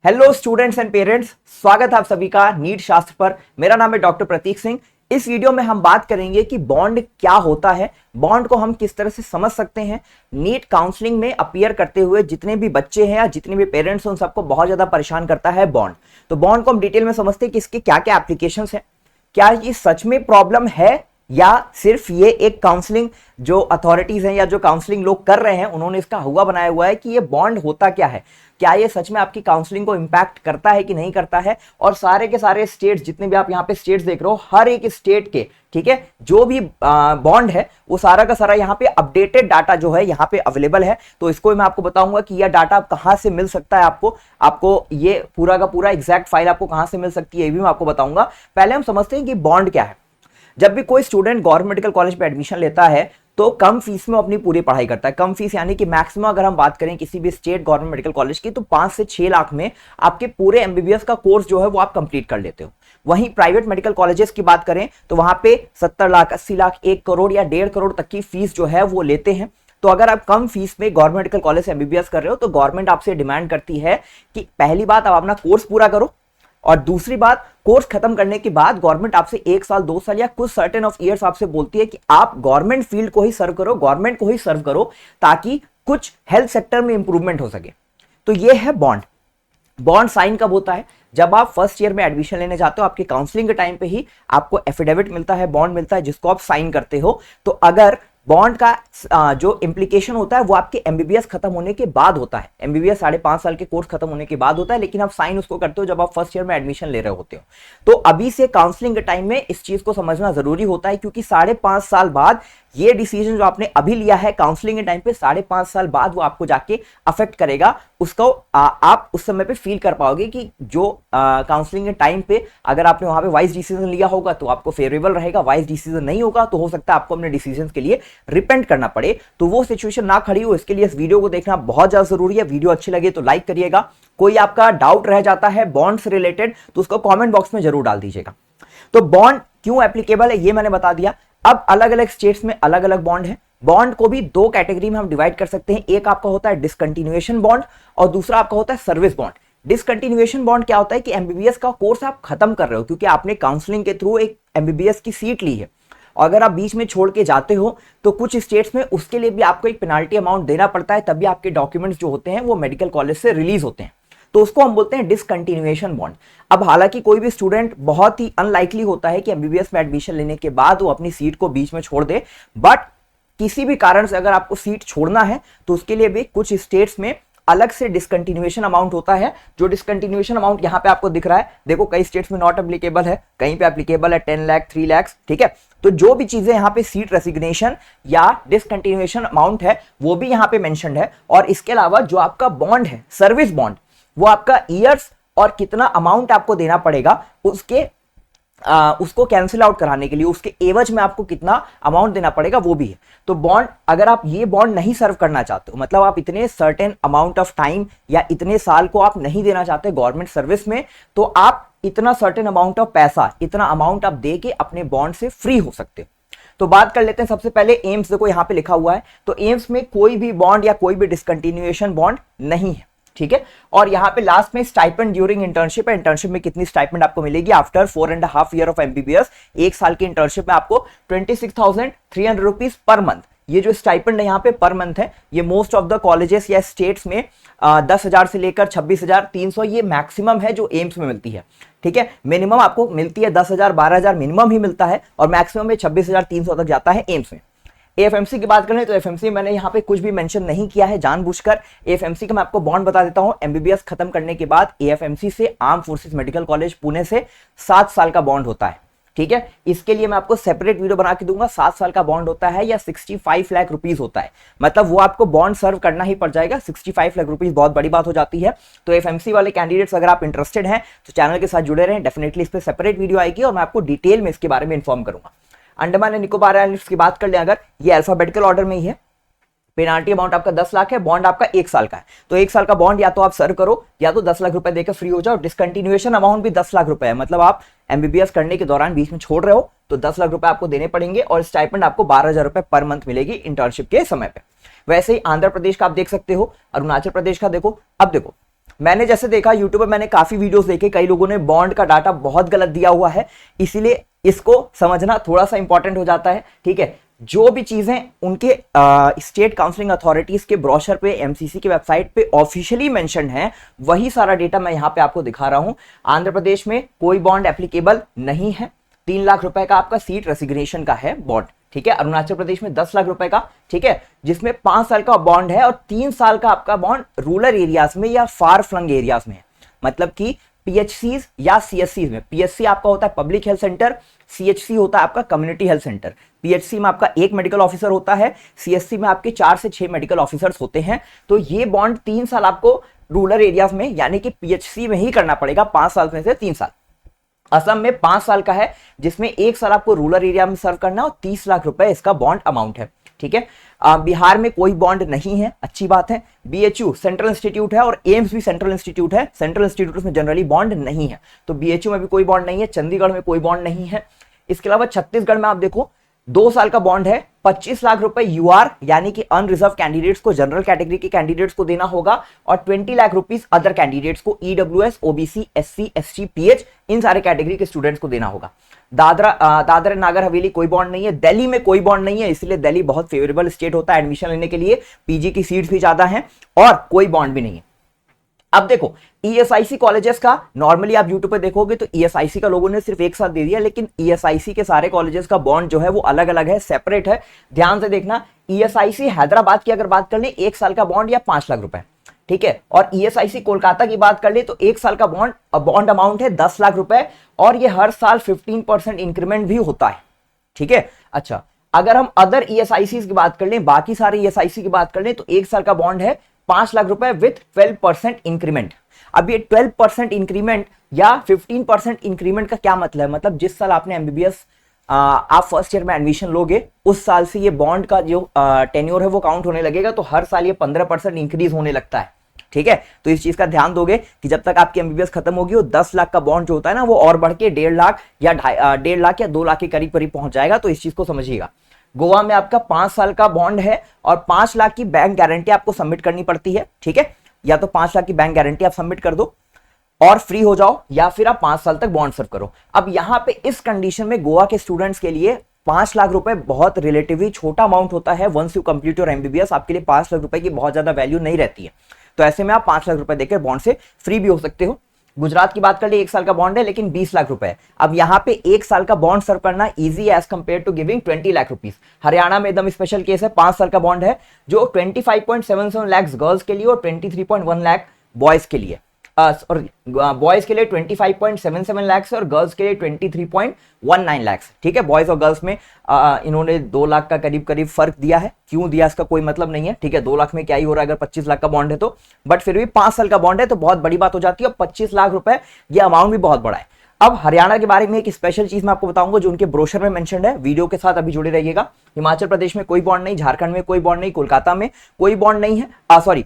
Hello students and parents, स्वागत है आप सभी का नीट शास्त्र पर। मेरा नाम है डॉक्टर प्रतीक सिंह। इस वीडियो में हम बात करेंगे कि बॉन्ड क्या होता है, बॉन्ड को हम किस तरह से समझ सकते हैं। नीट काउंसलिंग में अपीयर करते हुए जितने भी बच्चे हैं या जितने भी पेरेंट्स हैं उन सबको बहुत ज्यादा परेशान करता है बॉन्ड। तो बॉन्ड को हम डिटेल में समझते हैं कि इसके क्या क्या एप्लीकेशंस हैं, क्या ये सच में प्रॉब्लम है या सिर्फ ये एक काउंसलिंग जो अथॉरिटीज हैं या जो काउंसलिंग लोग कर रहे हैं उन्होंने इसका हुआ बनाया हुआ है कि ये बॉन्ड होता क्या है, क्या ये सच में आपकी काउंसलिंग को इंपैक्ट करता है कि नहीं करता है। और सारे के सारे स्टेट्स, जितने भी आप यहाँ पे स्टेट्स देख रहे हो, हर एक स्टेट के, ठीक है, जो भी बॉन्ड है वो सारा का सारा यहाँ पे अपडेटेड डाटा जो है यहाँ पे अवेलेबल है। तो इसको मैं आपको बताऊंगा कि यह डाटा कहाँ से मिल सकता है, आपको ये पूरा का पूरा एग्जैक्ट फाइल आपको कहाँ से मिल सकती है ये भी मैं आपको बताऊंगा। पहले हम समझते हैं कि बॉन्ड क्या है। जब भी कोई स्टूडेंट गवर्नमेंट मेडिकल कॉलेज में एडमिशन लेता है तो कम फीस में अपनी पूरी पढ़ाई करता है। कम फीस यानी कि मैक्सिमम अगर हम बात करें किसी भी स्टेट गवर्नमेंट मेडिकल कॉलेज की तो 5 से 6 लाख में आपके पूरे एमबीबीएस का कोर्स जो है वो आप कंप्लीट कर लेते हो। वहीं प्राइवेट मेडिकल कॉलेजेस की बात करें तो वहां पे 70 लाख, 80 लाख, 1 करोड़ या 1.5 करोड़ तक की फीस जो है वो लेते हैं। तो अगर आप कम फीस में गवर्नमेंट मेडिकल कॉलेज से एमबीबीएस कर रहे हो तो गवर्नमेंट आपसे डिमांड करती है कि पहली बात आप अपना कोर्स पूरा करो, और दूसरी बात कोर्स खत्म करने के बाद गवर्नमेंट आपसे 1 साल 2 साल या कुछ सर्टेन ऑफ ईयर्स आपसे बोलती है कि आप गवर्नमेंट फील्ड को ही सर्व करो, गवर्नमेंट को ही सर्व करो, ताकि कुछ हेल्थ सेक्टर में इंप्रूवमेंट हो सके। तो ये है बॉन्ड। बॉन्ड साइन कब होता है? जब आप फर्स्ट ईयर में एडमिशन लेने जाते हो, आपके काउंसलिंग के टाइम पे ही आपको एफिडेविट मिलता है, बॉन्ड मिलता है, जिसको आप साइन करते हो। तो अगर बॉन्ड का जो इम्प्लीकेशन होता है वो आपके एमबीबीएस खत्म होने के बाद होता है, एमबीबीएस 5.5 साल के कोर्स खत्म होने के बाद होता है, लेकिन आप साइन उसको करते हो जब आप फर्स्ट ईयर में एडमिशन ले रहे होते हो। तो अभी से काउंसलिंग के टाइम में इस चीज को समझना जरूरी होता है, क्योंकि 5.5 साल बाद ये डिसीजन जो आपने अभी लिया है काउंसलिंग के टाइम पे, 5.5 साल बाद वो आपको जाके अफेक्ट करेगा। उसको आप उस समय पे फील कर पाओगे कि जो काउंसलिंग के टाइम पे अगर आपने वहां पे वाइज डिसीजन लिया होगा तो आपको फेवरेबल रहेगा, वाइज डिसीजन नहीं होगा तो हो सकता है आपको अपने डिसीजन के लिए रिपेंट करना पड़े। तो वो सिचुएशन ना खड़ी हो, इसके लिए इस वीडियो को देखना बहुत ज्यादा जरूरी है। वीडियो अच्छी लगे तो लाइक करिएगा। कोई आपका डाउट रह जाता है बॉन्ड से रिलेटेड तो उसको कॉमेंट बॉक्स में जरूर डाल दीजिएगा। तो बॉन्ड क्यों एप्लीकेबल है ये मैंने बता दिया। अब अलग अलग स्टेट्स में अलग अलग बॉन्ड है। बॉन्ड को भी 2 कैटेगरी में हम डिवाइड कर सकते हैं। एक आपका होता है डिसकंटिन्यूएशन बॉन्ड और दूसरा आपका होता है सर्विस बॉन्ड। डिसकंटिन्यूएशन बॉन्ड क्या होता है कि एमबीबीएस का कोर्स आप खत्म कर रहे हो, क्योंकि आपने काउंसलिंग के थ्रू एक एमबीबीएस की सीट ली है, और अगर आप बीच में छोड़ के जाते हो तो कुछ स्टेट्स में उसके लिए भी आपको एक पेनाल्टी अमाउंट देना पड़ता है, तभी आपके डॉक्यूमेंट्स जो होते हैं वो मेडिकल कॉलेज से रिलीज होते हैं। तो उसको हम बोलते हैं डिसकंटिन्यूएशन बॉन्ड। अब हालांकि कोई भी स्टूडेंट, बहुत ही अनलाइकली होता है कि एमबीबीएस में एडमिशन लेने के बाद वो अपनी सीट को बीच में छोड़ दे, बट किसी भी कारण से अगर आपको सीट छोड़ना है तो उसके लिए भी कुछ स्टेट्स में अलग से डिसकंटिन्यूएशन अमाउंट होता है। जो डिसकंटिन्यूएशन अमाउंट यहाँ पे आपको दिख रहा है, देखो कई स्टेट्स में नॉट एप्लीकेबल है, कहीं पे एप्लीकेबल है 10 लाख, 3 लाख, ठीक है। तो जो भी चीजें यहाँ पे सीट रेसिग्नेशन या डिसकंटिन्यूएशन अमाउंट है वो भी यहाँ पे मेंशन्ड है। और इसके अलावा जो आपका बॉन्ड है सर्विस बॉन्ड, वो आपका ईयर्स और कितना अमाउंट आपको देना पड़ेगा उसको कैंसिल आउट कराने के लिए, उसके एवज में आपको कितना अमाउंट देना पड़ेगा वो भी है। तो बॉन्ड, अगर आप ये बॉन्ड नहीं सर्व करना चाहते हो, मतलब आप इतने सर्टेन अमाउंट ऑफ टाइम या इतने साल को आप नहीं देना चाहते गवर्नमेंट सर्विस में, तो आप इतना सर्टेन अमाउंट ऑफ पैसा, इतना अमाउंट आप दे के अपने बॉन्ड से फ्री हो सकते हो। तो बात कर लेते हैं सबसे पहले एम्स। देखो यहाँ पे लिखा हुआ है, तो एम्स में कोई भी बॉन्ड या कोई भी डिसकंटिन्यूएशन बॉन्ड नहीं है, ठीक है। और यहाँ पे लास्ट में स्टाइपेंड ड्यूरिंग इंटर्नशिप है। इंटर्नशिप में कितनी स्टाइपेंड आपको मिलेगी आफ्टर 4.5 ईयर ऑफ एमबीबीएस? 1 साल की इंटर्नशिप में आपको 26,300 रुपीज पर मंथ। ये जो स्टाइपेंड है यहाँ पे पर मंथ है, ये मोस्ट ऑफ द कॉलेजेस या स्टेट्स में 10,000 से लेकर 26,300 ये मैक्सिमम है जो एम्स में मिलती है, ठीक है। मिनिमम आपको मिलती है 10,000, 12,000 मिनिमम ही मिलता है, और मैक्सिमम में 26,300 तक जाता है एम्स में। एएफएमसी की बात करें तो एएफएमसी मैंने यहाँ पे कुछ भी मेंशन नहीं किया है जानबूझकर। एएफएमसी का मैं आपको बॉन्ड बता देता हूँ। एमबीबीएस खत्म करने के बाद एएफएमसी से arm forces medical college Pune से 7 साल का बॉन्ड होता है, ठीक है। इसके लिए मैं आपको सेपरेट वीडियो बना के दूंगा। 7 साल का बॉन्ड होता है या 65 लाख रुपीज होता है, मतलब वो आपको बॉन्ड सर्व करना ही पड़ जाएगा। 65 लाख रुपीज बहुत बड़ी बात हो जाती है। तो एफएमसी वाले कैंडिडेट्स अगर आप इंटरेस्टेड हैं तो चैनल के साथ जुड़े रहें, डेफिनेटली इस पर सेपरेट वीडियो आएगी और मैं आपको डिटेल में इसके बारे में इन्फॉर्म करूंगा। अंडमान एंड निकोबार आइलैंड्स की बात कर लें अगर, ये अल्फाबेटिकल ऑर्डर में ही है। पेनाल्टी अमाउंट आपका 10 लाख है, बॉन्ड आपका 1 साल का है। तो 1 साल का बॉन्ड या तो आप सर्व करो या तो 10 लाख रुपए देकर फ्री हो जाओ। डिसकंटिन्यूएशन अमाउंट भी 10 लाख रुपए है, मतलब आप एमबीबीएस करने के दौरान बीच में छोड़ रहे हो तो 10 लाख रुपए आपको देने पड़ेंगे, और स्टाइपेंड आपको 12,000 रुपए पर मंथ मिलेगी इंटर्नशिप के समय पे। वैसे ही आंध्र प्रदेश का आप देख सकते हो, अरुणाचल प्रदेश का देखो। अब देखो मैंने जैसे देखा यूट्यूब पे, मैंने काफी वीडियोस देखे, कई लोगों ने बॉन्ड का डाटा बहुत गलत दिया हुआ है, इसीलिए इसको समझना थोड़ा सा इंपॉर्टेंट हो जाता है। ठीक है, जो भी चीजें उनके स्टेट काउंसलिंग अथॉरिटीज के ब्रोशर पे, एमसीसी के वेबसाइट पे ऑफिशियली मेंशन है, वही सारा डेटा मैं यहां पे आपको दिखा रहा हूं। आंध्र प्रदेश में कोई बॉन्ड एप्लीकेबल नहीं है, 3 लाख रुपए का आपका सीट रेसिग्नेशन का है बॉन्ड। ठीक है, अरुणाचल प्रदेश में 10 लाख रुपए का, ठीक है, जिसमें 5 साल का बॉन्ड है और 3 साल का आपका बॉन्ड रूरल एरियाज में या फार फ्लंग एरियाज में है। मतलब कि पीएचसीज या सीएचसी में, पीएचसी आपका होता है पब्लिक हेल्थ सेंटर, सीएचसी होता है आपका कम्युनिटी हेल्थ सेंटर। पीएचसी में आपका 1 मेडिकल ऑफिसर होता है, सीएचसी में आपके 4 से 6 मेडिकल ऑफिसर्स होते हैं। तो ये बॉन्ड 3 साल आपको रूरल एरियाज में यानी कि पीएचसी में ही करना पड़ेगा, 5 साल में से 3 साल। असम में 5 साल का है, जिसमें 1 साल आपको रूरल एरिया में सर्व करना है और 30 लाख रुपए इसका बॉन्ड अमाउंट है। ठीक है, बिहार में कोई बॉन्ड नहीं है, अच्छी बात है। बीएचयू सेंट्रल इंस्टीट्यूट है और एम्स भी सेंट्रल इंस्टीट्यूट है, सेंट्रल इंस्टीट्यूट में जनरली बॉन्ड नहीं है, तो बीएचयू में भी कोई बॉन्ड नहीं है। चंडीगढ़ में कोई बॉन्ड नहीं है। इसके अलावा छत्तीसगढ़ में आप देखो 2 साल का बॉन्ड है, 25 लाख रुपए यूआर यानी कि अनरिजर्व कैंडिडेट्स को, जनरल कैटेगरी के कैंडिडेट्स को देना होगा और 20 लाख रुपीस अदर कैंडिडेट्स को, EWS, OBC, SC, ST, PH, इन सारे कैटेगरी के स्टूडेंट्स को देना होगा। दादरा नागर हवेली कोई बॉन्ड नहीं है। दिल्ली में कोई बॉन्ड नहीं है, इसलिए दिल्ली बहुत फेवरेबल स्टेट होता है एडमिशन लेने के लिए, पीजी की सीट्स भी ज्यादा हैं और कोई बॉन्ड भी नहीं है। अब देखो ईएसआईसी कॉलेजेस का, नॉर्मली आप यूट्यूब पे देखोगे तो ईएसआईसी का लोगों ने सिर्फ एक साथ दे दिया, लेकिन ईएसआईसी के सारे कॉलेजेस का बॉन्ड जो है वो अलग अलग है, सेपरेट है। ध्यान से देखना, ईएसआईसी हैदराबाद की अगर बात कर ले 1 साल का बॉन्ड या 5 लाख रुपए, ठीक है, और ईएसआईसी कोलकाता की बात कर ले तो 1 साल का बॉन्ड अमाउंट है 10 लाख रुपए और ये हर साल 15% इंक्रीमेंट भी होता है। ठीक है, अच्छा, अगर हम अदर ईएसआईसी की बात कर लें, बाकी सारे ईएसआईसी की बात कर लें तो 1 साल का बॉन्ड है 5 लाख रुपए विथ 12% इंक्रीमेंट। अब ये 12% इंक्रीमेंट या 15% इंक्रीमेंट का क्या मतलब है? मतलब जिस साल आपने एमबीबीएस आप फर्स्ट ईयर में एडमिशन लोगे, उस साल से ये बॉन्ड का जो टेन्योर है वो काउंट होने लगेगा, तो हर साल ये 15% इंक्रीज होने लगता है। ठीक है, तो इस चीज का ध्यान दोगे कि जब तक आपकी एमबीबीएस खत्म होगी, वो 10 लाख का बॉन्ड जो होता है ना, वो और बढ़ के 1.5 लाख या 1.5 लाख या 2 लाख के करीब करीब पहुंच जाएगा। तो इस चीज को समझिएगा। गोवा में आपका 5 साल का बॉन्ड है और 5 लाख की बैंक गारंटी आपको सबमिट करनी पड़ती है। ठीक है, या तो 5 लाख की बैंक गारंटी आप सबमिट कर दो और फ्री हो जाओ, या फिर आप 5 साल तक बॉन्ड सर्व करो। अब यहां पे इस कंडीशन में गोवा के स्टूडेंट्स के लिए 5 लाख रुपए बहुत रिलेटिवली छोटा अमाउंट होता है। Once you complete your MBBS, आपके लिए 5 लाख रुपए की बहुत ज्यादा वैल्यू नहीं रहती है। तो ऐसे में आप 5 लाख रुपए देकर बॉन्ड से फ्री भी हो सकते हो। गुजरात की बात कर ले, 1 साल का बॉन्ड है लेकिन 20 लाख रुपए है। अब यहाँ पे 1 साल का बॉन्ड सर्व करना easy as compare to giving 20 lakh rupees. Haryana में एकदम स्पेशल केस है, 5 साल का बॉन्ड है जो 25.77 लाख गर्ल्स के लिए और 23.1 लाख बॉयज के लिए, सॉरी बॉयज के लिए 25.77 लाख और गर्ल्स के लिए 23.19 लाख। ठीक है, बॉयज और गर्ल्स में इन्होंने 2 लाख का करीब करीब फर्क दिया है। क्यों दिया इसका कोई मतलब नहीं है। ठीक है, 2 लाख में क्या ही हो रहा है अगर 25 लाख का बॉन्ड है तो, बट फिर भी 5 साल का बॉन्ड है तो बहुत बड़ी बात हो जाती है। 25 लाख रुपए ये अमाउंट भी बहुत बड़ा है। अब हरियाणा के बारे में एक स्पेशल चीज मैं आपको बताऊंगा जो उनके ब्रोशर में मेंशन्ड है। वीडियो के साथ अभी जुड़े रहिएगा। हिमाचल प्रदेश में कोई बॉन्ड नहीं, झारखंड में कोई बॉन्ड नहीं, कोलकाता में कोई बॉन्ड नहीं है, सॉरी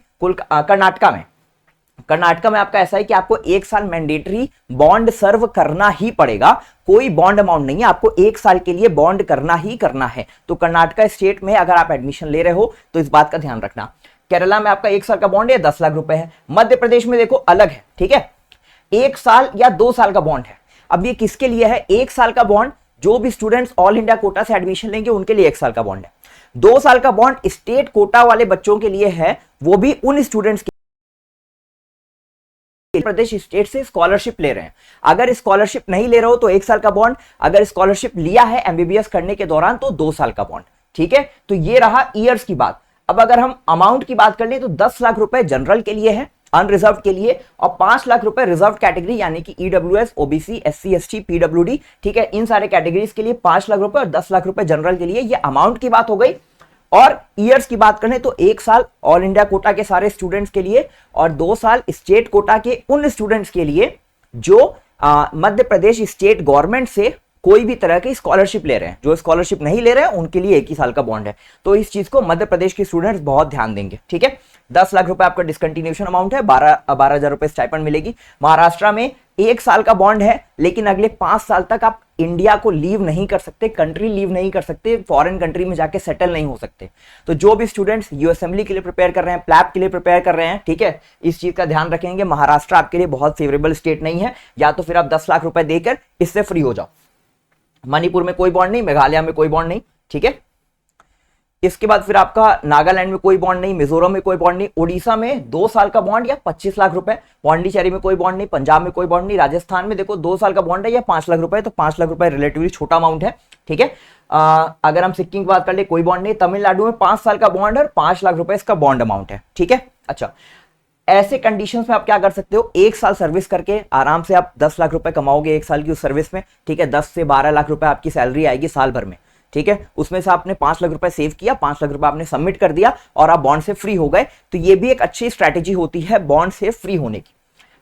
कर्नाटका में आपका ऐसा है कि आपको 1 साल मैंडेटरी बॉन्ड सर्व करना ही पड़ेगा। कोई बॉन्ड अमाउंट नहीं है, आपको 1 साल के लिए बॉन्ड करना ही करना है। तो कर्नाटका स्टेट में अगर आप एडमिशन ले रहे हो तो इस बात का ध्यान रखना। केरला में आपका 1 साल का बॉन्ड है, 10 लाख रुपए है। मध्य प्रदेश में देखो अलग है। ठीक है, 1 साल या 2 साल का बॉन्ड है। अब ये किसके लिए है? 1 साल का बॉन्ड जो भी स्टूडेंट्स ऑल इंडिया कोटा से एडमिशन लेंगे उनके लिए 1 साल का बॉन्ड है। 2 साल का बॉन्ड स्टेट कोटा वाले बच्चों के लिए है, वो भी उन स्टूडेंट्स प्रदेश स्टेट से स्कॉलरशिप ले रहे हैं। अगर स्कॉलरशिप नहीं ले रहे हो तो 1 साल का बॉन्ड, अगर स्कॉलरशिप लिया है एमबीबीएस करने के दौरान तो 2 साल का बॉन्ड। ठीक है, तो ये रहा ईयर्स की बात। अब अगर हम अमाउंट की बात कर ले तो 10 लाख रुपए जनरल के लिए है, अनरिजर्व के लिए, और 5 लाख रुपए रिजर्व कैटेगरी यानी कि EWS, OBC, SC, ST, PWD. ठीक है, इन सारे कैटेगरीज के लिए 5 लाख रुपए और 10 लाख रुपए जनरल के लिए। ये अमाउंट की बात हो गई। और ईयर्स की बात करें तो 1 साल ऑल इंडिया कोटा के सारे स्टूडेंट्स के लिए और 2 साल स्टेट कोटा के उन स्टूडेंट्स के लिए जो मध्य प्रदेश स्टेट गवर्नमेंट से कोई भी तरह की स्कॉलरशिप ले रहे हैं। जो स्कॉलरशिप नहीं ले रहे हैं उनके लिए 1 ही साल का बॉन्ड है। तो इस चीज को मध्य प्रदेश के स्टूडेंट्स बहुत ध्यान देंगे। ठीक है, 10 लाख रुपए आपका डिस्कंटिन्यूशन अमाउंट है, 12,000 रुपए स्टाइपेंड मिलेगी। महाराष्ट्र में 1 साल का बॉन्ड है, लेकिन अगले 5 साल तक आप इंडिया को लीव नहीं कर सकते, कंट्री लीव नहीं कर सकते, फॉरेन कंट्री में जाके सेटल नहीं हो सकते। तो जो भी स्टूडेंट्स यूएसएमएलई के लिए प्रिपेयर कर रहे हैं, प्लैप के लिए प्रिपेयर कर रहे हैं, ठीक है, इस चीज का ध्यान रखेंगे। महाराष्ट्र आपके लिए बहुत फेवरेबल स्टेट नहीं है, या तो फिर आप 10 लाख रुपए देकर इससे फ्री हो जाओ। मणिपुर में कोई बॉन्ड नहीं, मेघालय में कोई बॉन्ड नहीं, ठीक है। इसके बाद फिर आपका नागालैंड में कोई बॉन्ड नहीं, मिजोरम में कोई बॉन्ड नहीं, उड़ीसा में 2 साल का बॉन्ड या 25 लाख रुपए, पौंडीचेरी में कोई बॉन्ड नहीं, पंजाब में कोई बॉन्ड नहीं, राजस्थान में देखो 2 साल का बॉन्ड है या 5 लाख रुपए, तो 5 लाख रुपए रिलेटिवली छोटा अमाउंट है, ठीक है। अगर हम सिक्किम की बात कर ले कोई बॉन्ड नहीं, तमिलनाडु में 5 साल का बॉन्ड है और 5 लाख रुपए इसका बॉन्ड अमाउंट है, ठीक है। अच्छा, ऐसे कंडीशंस में आप क्या कर सकते हो, 1 साल सर्विस करके आराम से आप 10 लाख रुपए कमाओगे 1 साल की उस सर्विस में, ठीक है। 10 से 12 लाख रुपए आपकी सैलरी आएगी साल भर में, ठीक है। उसमें से आपने 5 लाख रुपए सेव किया, 5 लाख रुपए आपने सबमिट कर दिया और आप बॉन्ड से फ्री हो गए। तो ये भी एक अच्छी स्ट्रैटेजी होती है बॉन्ड से फ्री होने की।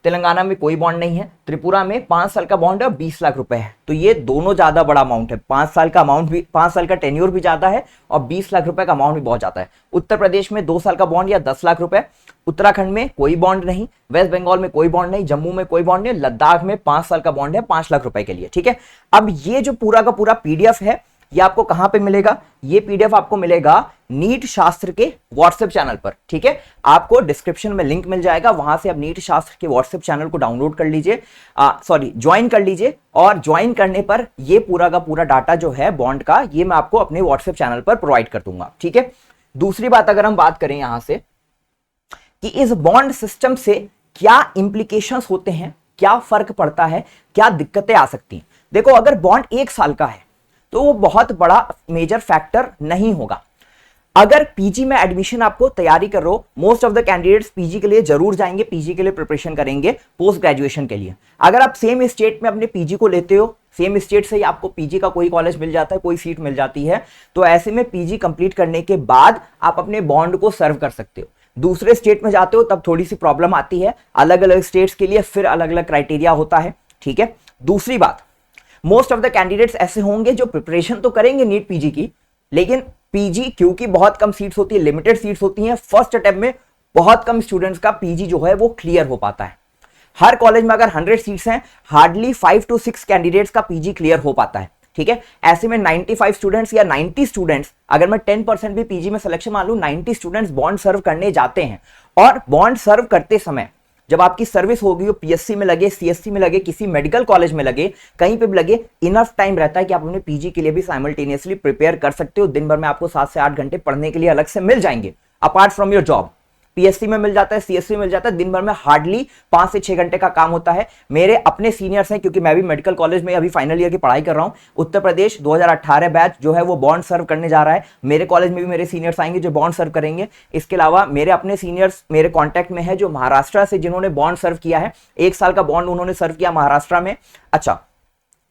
तेलंगाना में कोई बॉन्ड नहीं है, त्रिपुरा में 5 साल का बॉन्ड है और 20 लाख रुपए है, तो ये दोनों ज्यादा बड़ा अमाउंट है। 5 साल का अमाउंट भी, 5 साल का टेन्योर भी ज्यादा है और 20 लाख रुपए का अमाउंट भी बहुत ज्यादा है। उत्तर प्रदेश में 2 साल का बॉन्ड या 10 लाख रुपए, उत्तराखंड में कोई बॉन्ड नहीं, वेस्ट बंगाल में कोई बॉन्ड नहीं, जम्मू में कोई बॉन्ड नहीं, लद्दाख में 5 साल का बॉन्ड है 5 लाख रुपए के लिए, ठीक है। अब ये जो पूरा का पूरा पीडीएफ है, ये आपको कहां पे मिलेगा, ये पीडीएफ आपको मिलेगा नीट शास्त्र के व्हाट्सएप चैनल पर, ठीक है। आपको डिस्क्रिप्शन में लिंक मिल जाएगा, वहां से आप नीट शास्त्र के व्हाट्सएप चैनल को डाउनलोड कर लीजिए, ज्वाइन कर लीजिए, और ज्वाइन करने पर ये पूरा का पूरा डाटा जो है बॉन्ड का, ये मैं आपको अपने व्हाट्सएप चैनल पर प्रोवाइड कर दूंगा, ठीक है। दूसरी बात अगर हम बात करें यहां से कि इस बॉन्ड सिस्टम से क्या इंप्लीकेशंस होते हैं, क्या फर्क पड़ता है, क्या दिक्कतें आ सकती हैं। देखो, अगर बॉन्ड 1 साल का है तो वो बहुत बड़ा मेजर फैक्टर नहीं होगा। अगर पीजी में एडमिशन आपको तैयारी कर रहे हो, most of the candidates PG के लिए जरूर जाएंगे, पीजी के लिए प्रिपरेशन करेंगे पोस्ट ग्रेजुएशन के लिए। अगर आप सेम स्टेट में अपने पीजी को लेते हो, सेम स्टेट से ही आपको पीजी का कोई कॉलेज मिल जाता है, कोई सीट मिल जाती है, तो ऐसे में पीजी कंप्लीट करने के बाद आप अपने बॉन्ड को सर्व कर सकते हो। दूसरे स्टेट में जाते हो तब थोड़ी सी प्रॉब्लम आती है, अलग अलग स्टेट्स के लिए फिर अलग अलग क्राइटेरिया होता है, ठीक है। दूसरी बात, मोस्ट ऑफ द कैंडिडेट्स ऐसे होंगे जो प्रिपरेशन तो करेंगे नीट पीजी की, लेकिन पीजी क्योंकि बहुत कम सीट्स होती है, लिमिटेड सीट्स होती हैं, फर्स्ट अटेम्प्ट में बहुत कम स्टूडेंट्स का पीजी जो है वो क्लियर हो पाता है। हर कॉलेज में अगर 100 सीट्स हैं, हार्डली 5 to 6 कैंडिडेट्स का पीजी क्लियर हो पाता है, ठीक है। ऐसे में 95 स्टूडेंट्स या 90 स्टूडेंट्स, अगर मैं 10% भी पीजी में सिलेक्शन मान लूं, 90 स्टूडेंट्स बॉन्ड सर्व करने जाते हैं। और बॉन्ड सर्व करते समय जब आपकी सर्विस होगी, वो पीएससी में लगे, सीएससी में लगे, किसी मेडिकल कॉलेज में लगे, कहीं पे भी लगे, इनफ टाइम रहता है कि आप अपने पीजी के लिए भी साइमल्टेनियसली प्रिपेयर कर सकते हो। दिन भर में आपको 7 से 8 घंटे पढ़ने के लिए अलग से मिल जाएंगे, apart from your job. PSC में मिल जाता है, सीएससी में मिल जाता है, दिन भर में हार्डली 5 से 6 घंटे का काम होता है। मेरे अपने सीनियर्स हैं, क्योंकि मैं भी मेडिकल कॉलेज में अभी फाइनल ईयर की पढ़ाई कर रहा हूं। उत्तर प्रदेश 2018 बैच जो है वो बॉन्ड सर्व करने जा रहा है। मेरे कॉलेज में भी मेरे सीनियर्स आएंगे जो बॉन्ड सर्व करेंगे। इसके अलावा मेरे अपने सीनियर्स मेरे कॉन्टैक्ट में है जो महाराष्ट्र से, जिन्होंने बॉन्ड सर्व किया है। 1 साल का बॉन्ड उन्होंने सर्व किया महाराष्ट्र में। अच्छा,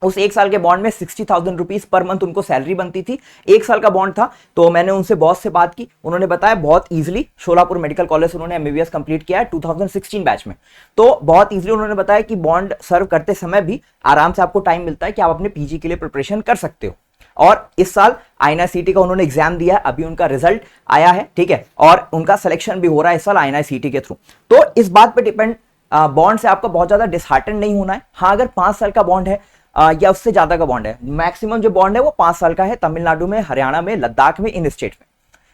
उस 1 साल के बॉन्ड में 60,000 रुपीज पर मंथ उनको सैलरी बनती थी। 1 साल का बॉन्ड था, तो मैंने उनसे बॉस से बात की, उन्होंने बताया बहुत इजीली, शोलापुर मेडिकल कॉलेज उन्होंने एमबीबीएस कंप्लीट किया है 2016 बैच में, तो बहुत इजीली उन्होंने बताया कि बॉन्ड सर्व करते समय भी आराम से आपको टाइम मिलता है कि आप अपने पीजी के लिए प्रिपरेशन कर सकते हो। और इस साल INICET का उन्होंने एग्जाम दिया है, अभी उनका रिजल्ट आया है, ठीक है, और उनका सिलेक्शन भी हो रहा है इस साल INICET के थ्रू। तो इस बात पर डिपेंड, बॉन्ड से आपका बहुत ज्यादा डिसहार्टन नहीं होना है। हाँ, अगर 5 साल का बॉन्ड है या उससे ज्यादा का बॉन्ड है, मैक्सिमम जो बॉन्ड है वो 5 साल का है, तमिलनाडु में, हरियाणा में, लद्दाख में, इन स्टेट में,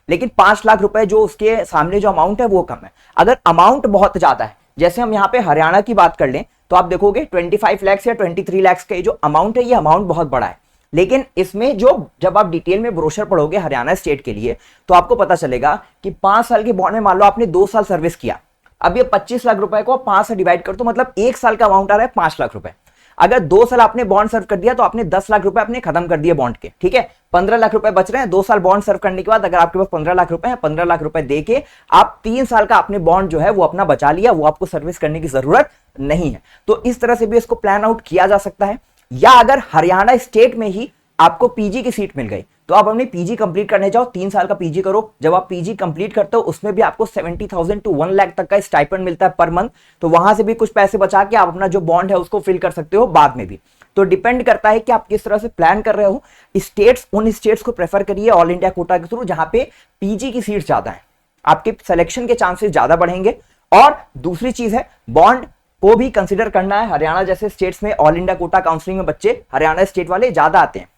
लेकिन 5 लाख रुपए जो उसके सामने जो अमाउंट है वो कम है। अगर अमाउंट बहुत ज्यादा है, जैसे हम यहाँ पे हरियाणा की बात कर लें, तो आप देखोगे 25 लाख या 23 लाख का जो अमाउंट है, ये अमाउंट बहुत बड़ा है। लेकिन इसमें जो जब आप डिटेल में ब्रोशर पढ़ोगे हरियाणा स्टेट के लिए, तो आपको पता चलेगा कि 5 साल के बॉन्ड में मान लो आपने 2 साल सर्विस किया, अब ये 25 लाख रुपए को 5 से डिवाइड कर दो, मतलब 1 साल का अमाउंट आ रहा है 5 लाख रुपए। अगर 2 साल आपने बॉन्ड सर्व कर दिया तो आपने 10 लाख रुपए अपने खत्म कर दिए बॉन्ड के, ठीक है। 15 लाख रुपए बच रहे हैं 2 साल बॉन्ड सर्व करने के बाद। अगर आपके पास 15 लाख रुपए हैं, 15 लाख रुपए देके आप 3 साल का अपने बॉन्ड जो है वो अपना बचा लिया, वो आपको सर्विस करने की जरूरत नहीं है। तो इस तरह से भी इसको प्लान आउट किया जा सकता है। या अगर हरियाणा स्टेट में ही आपको पीजी की सीट मिल गई, तो आप अपनी पीजी कंप्लीट करने जाओ, 3 साल का पीजी करो। जब आप पीजी कंप्लीट करते हो उसमें भी आपको 70,000 to 1 लाख तक का स्टाइपेंड मिलता है पर मंथ, तो वहां से भी कुछ पैसे बचा के आप अपना जो बॉन्ड है उसको फिल कर सकते हो बाद में भी। तो डिपेंड करता है कि आप किस तरह से प्लान कर रहे हो। स्टेट्स, उन स्टेट्स को प्रेफर करिए ऑल इंडिया कोटा के थ्रू जहां पे पीजी की सीट ज्यादा है, आपके सिलेक्शन के चांसेस ज्यादा बढ़ेंगे। और दूसरी चीज है, बॉन्ड को भी कंसिडर करना है। हरियाणा जैसे स्टेट्स में ऑल इंडिया कोटा काउंसलिंग में बच्चे हरियाणा स्टेट वाले ज्यादा आते हैं,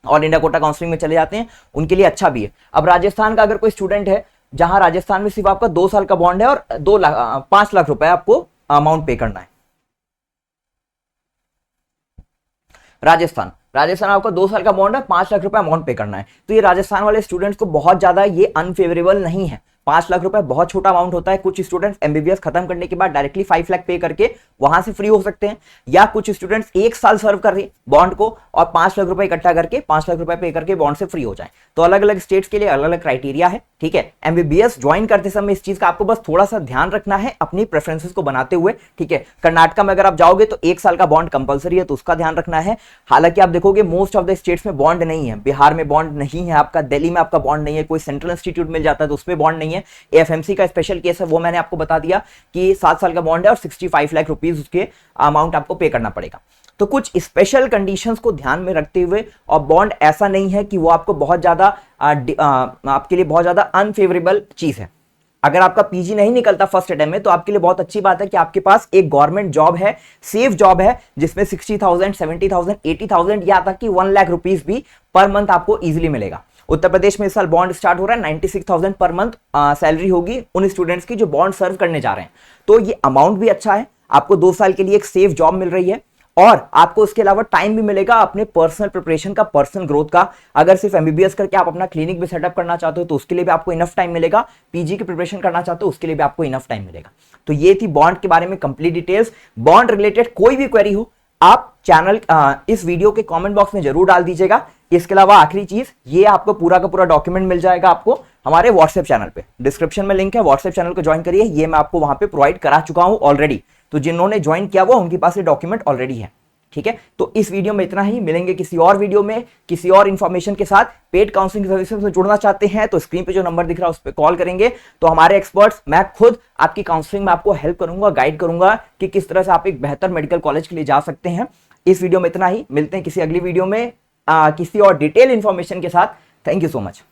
ऑल इंडिया कोटा काउंसलिंग में चले जाते हैं, उनके लिए अच्छा भी है। अब राजस्थान का अगर कोई स्टूडेंट है जहां राजस्थान में सिर्फ आपका 2 साल का बॉन्ड है और 5 लाख रुपए आपको अमाउंट पे करना है। राजस्थान आपका 2 साल का बॉन्ड है, 5 लाख रुपए अमाउंट पे करना है। तो ये राजस्थान वाले स्टूडेंट्स को बहुत ज्यादा ये अनफेवरेबल नहीं है। 5 लाख रुपए बहुत छोटा अमाउंट होता है। कुछ स्टूडेंट्स एमबीबीएस खत्म करने के बाद डायरेक्टली 5 लाख पे करके वहां से फ्री हो सकते हैं, या कुछ स्टूडेंट्स 1 साल सर्व कर रहे बॉन्ड को और 5 लाख रुपए इकट्ठा करके 5 लाख रुपए पे करके बॉन्ड से फ्री हो जाए। तो अलग अलग स्टेट्स के लिए अलग अलग क्राइटेरिया है, ठीक है। एमबीबीएस ज्वाइन करते समय इस चीज का आपको बस थोड़ा सा ध्यान रखना है अपनी प्रेफरेंसेस को बनाते हुए, ठीक है। कर्नाटका में अगर आप जाओगे तो 1 साल का बॉन्ड कंपलसरी है, तो उसका ध्यान रखना है। हालांकि आप देखोगे मोस्ट ऑफ द स्टेट्स में बॉन्ड नहीं है, बिहार में बॉन्ड नहीं है आपका, दिल्ली में आपका बॉन्ड नहीं है, कोई सेंट्रल इंस्टीट्यूट मिल जाता है तो उसमें बॉन्ड नहीं है। एएफएमसी का स्पेशल केस है, वो मैंने आपको बता दिया कि 7 साल का बॉन्ड है और 65 लाख रुपीस उसके अमाउंट आपको पे करना पड़ेगा। तो कुछ स्पेशल कंडीशंस को ध्यान में रखते हुए, और बॉन्ड ऐसा नहीं है कि वो आपको बहुत ज्यादा आपके लिए बहुत ज्यादा अनफेवरेबल चीज है। अगर आपका पीजी नहीं निकलता फर्स्ट अटेम्प्ट में तो आपके लिए बहुत अच्छी बात है कि आपके पास एक गवर्नमेंट जॉब है, सेफ जॉब है, जिसमें 60,000, 70,000, 80,000 या तक कि 1 लाख रुपीस भी पर मंथ आपको इजीली मिलेगा। उत्तर प्रदेश में इस साल बॉन्ड स्टार्ट हो रहा है, 96,000 पर मंथ सैलरी होगी उन स्टूडेंट्स की जो बॉन्ड सर्व करने जा रहे हैं। तो ये अमाउंट भी अच्छा है, आपको 2 साल के लिए एक सेफ जॉब मिल रही है, और आपको इसके अलावा टाइम भी मिलेगा अपने पर्सनल प्रिपरेशन का, पर्सनल ग्रोथ का। अगर सिर्फ एमबीबीएस करके आप अपना क्लिनिक भी सेटअप करना चाहते हो तो उसके लिए भी आपको इनफ टाइम मिलेगा। पीजी की प्रिपरेशन करना चाहते हो उसके लिए भी आपको इनफ टाइम मिलेगा। तो ये थी बॉन्ड के बारे में कंप्लीट डिटेल्स। बॉन्ड रिलेटेड कोई भी क्वेरी हो आप चैनल इस वीडियो के कमेंट बॉक्स में जरूर डाल दीजिएगा। इसके अलावा आखिरी चीज, ये आपको पूरा का पूरा डॉक्यूमेंट मिल जाएगा आपको हमारे व्हाट्सएप चैनल पे, डिस्क्रिप्शन में लिंक है, व्हाट्सएप चैनल को ज्वाइन करिए। ये मैं आपको वहां पे प्रोवाइड करा चुका हूं ऑलरेडी, तो जिन्होंने ज्वाइन किया वो उनके पास ये डॉक्यूमेंट ऑलरेडी है, ठीक है। तो इस वीडियो में इतना ही, मिलेंगे किसी और वीडियो में किसी और इंफॉर्मेशन के साथ। पेड काउंसलिंग सर्विसेज से जुड़ना चाहते हैं तो स्क्रीन पे जो नंबर दिख रहा है उस पर कॉल करेंगे, तो हमारे एक्सपर्ट्स, मैं खुद आपकी काउंसलिंग में आपको हेल्प करूंगा, गाइड करूंगा कि किस तरह से आप एक बेहतर मेडिकल कॉलेज के लिए जा सकते हैं। इस वीडियो में इतना ही, मिलते हैं किसी अगली वीडियो में किसी और डिटेल इंफॉर्मेशन के साथ। Thank you so much.